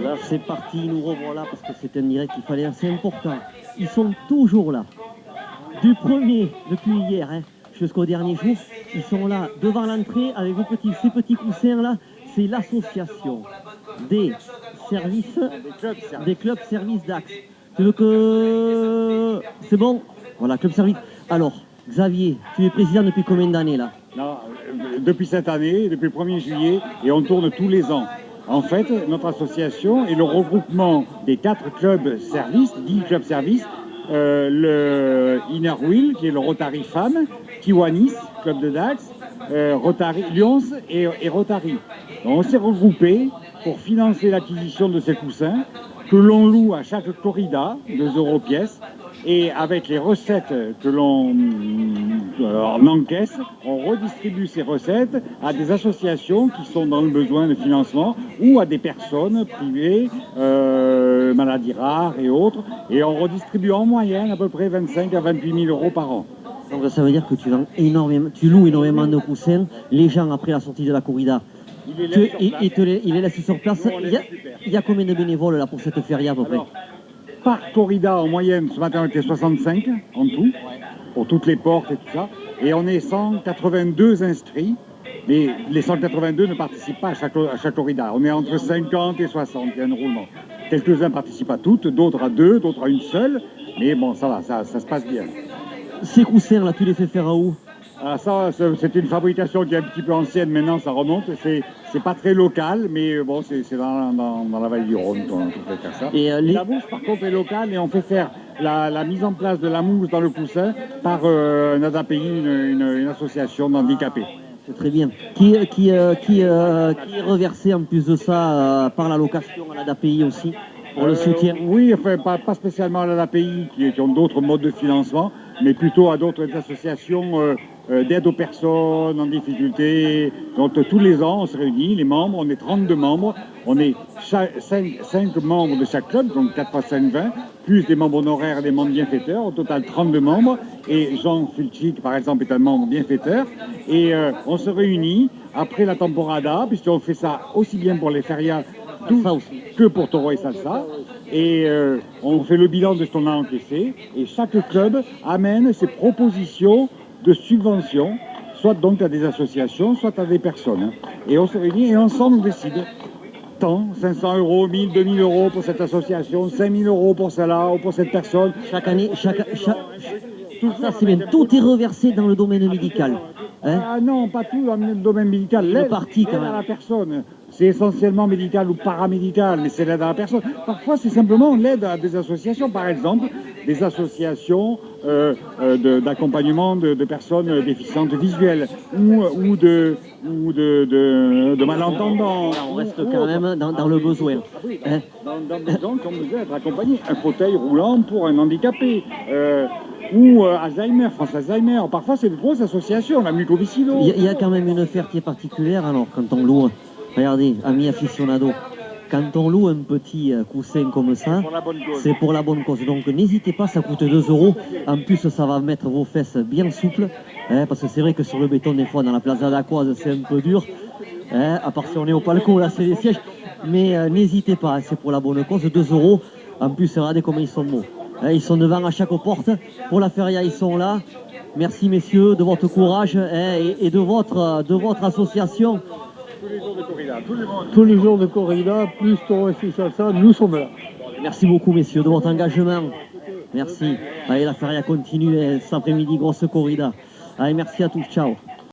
Là, c'est parti, nous revoilà parce que c'est un direct qu'il fallait, c'est important. Ils sont toujours là. Du premier, depuis hier, hein, jusqu'au dernier jour, ils sont là devant l'entrée avec ces petits coussins là. C'est l'association des services, des clubs services d'Axe. Tu veux que... C'est bon? Voilà, club service. Alors, Xavier, tu es président depuis combien d'années là? Non, depuis cette année, depuis le 1er juillet, et on tourne tous les ans. En fait, notre association est le regroupement des 4 clubs services, 10 clubs services, le Inner Wheel, qui est le Rotary Femmes, Kiwanis, club de Dax, Rotary Lyons et Rotary. Donc on s'est regroupés pour financer l'acquisition de ces coussins que l'on loue à chaque corrida, 2 € pièce, et avec les recettes que l'on encaisse, on redistribue ces recettes à des associations qui sont dans le besoin de financement ou à des personnes privées, maladies rares et autres, et on redistribue en moyenne à peu près 25 à 28 000 € par an. Donc ça veut dire que tu loues énormément de coussins, les gens après la sortie de la corrida, il les laisse sur place. Il y a combien de bénévoles là pour cette feria à peu près? Par corrida, en moyenne, ce matin on était 65 en tout, pour toutes les portes et tout ça, et on est 182 inscrits, mais les 182 ne participent pas à chaque corrida. On est entre 50 et 60, il y a un roulement. Quelques-uns participent à toutes, d'autres à 2, d'autres à une seule, mais bon, ça va, ça se passe bien. Ces coussins là, tu les fais faire à où? Ah, ça, c'est une fabrication qui est un petit peu ancienne, maintenant ça remonte, c'est pas très local, mais bon, c'est dans la vallée du Rhône qu'on fait faire ça. Et la mousse par contre est locale, et on fait faire la mise en place de la mousse dans le coussin par un ADAPI, une association d'handicapés. C'est très bien. Qui est reversé en plus de ça par la location à l'ADAPI aussi, pour le soutien? Oui, enfin pas spécialement à l'ADAPI qui ont d'autres modes de financement, mais plutôt à d'autres associations d'aide aux personnes en difficulté. Donc tous les ans, on se réunit, les membres, on est 32 membres, on est 5 membres de chaque club, donc 4 x 5, 20, plus des membres honoraires et des membres bienfaiteurs, au total 32 membres, et Jean Fulchik, par exemple, est un membre bienfaiteur, et on se réunit après la temporada, puisqu'on fait ça aussi bien pour les ferias que pour Toro et Salsa, et on fait le bilan de ce qu'on a encaissé, et chaque club amène ses propositions de subventions, soit donc à des associations, soit à des personnes. Et on se réunit et ensemble on décide. Tant, 500 €, 1000, 2000 € pour cette association, 5000 € pour celle-là ou pour cette personne. Chaque année, tout ça c'est bien. Tout est reversé dans le domaine médical. Hein? Ah non, pas tout dans le domaine médical. L'aide à la personne. C'est essentiellement médical ou paramédical, mais c'est l'aide à la personne. Parfois, c'est simplement l'aide à des associations, par exemple, des associations d'accompagnement de personnes déficientes visuelles ou de malentendants. On reste quand même dans le besoin. Hein? Dans le besoin qu'on besoin d'être accompagné. Un fauteuil roulant pour un handicapé. Ou Alzheimer, France Alzheimer. Parfois, c'est de grosses associations, la mucoviscido. Il y a quand même une affaire qui est particulière, alors, quand on loue. Regardez, amis aficionados, quand on loue un petit coussin comme ça, c'est pour la bonne cause. Donc n'hésitez pas, ça coûte 2 €. En plus, ça va mettre vos fesses bien souples, hein, parce que c'est vrai que sur le béton, des fois, dans la Plaza d'Aquoise, c'est un peu dur. Hein, à part si on est au palco, là, c'est les sièges. Mais n'hésitez pas, hein, c'est pour la bonne cause, 2 €. En plus, regardez comment ils sont beaux. Hein, ils sont devant à chaque porte. Pour la feria, ils sont là. Merci, messieurs, de votre courage, hein, et de votre association. Tous les jours de corrida, tous les jours de corrida, plus Toro et Salsa, nous sommes là. Merci beaucoup messieurs de votre engagement. Merci. Allez, la feria continue cet après-midi, grosse corrida. Allez, merci à tous, ciao.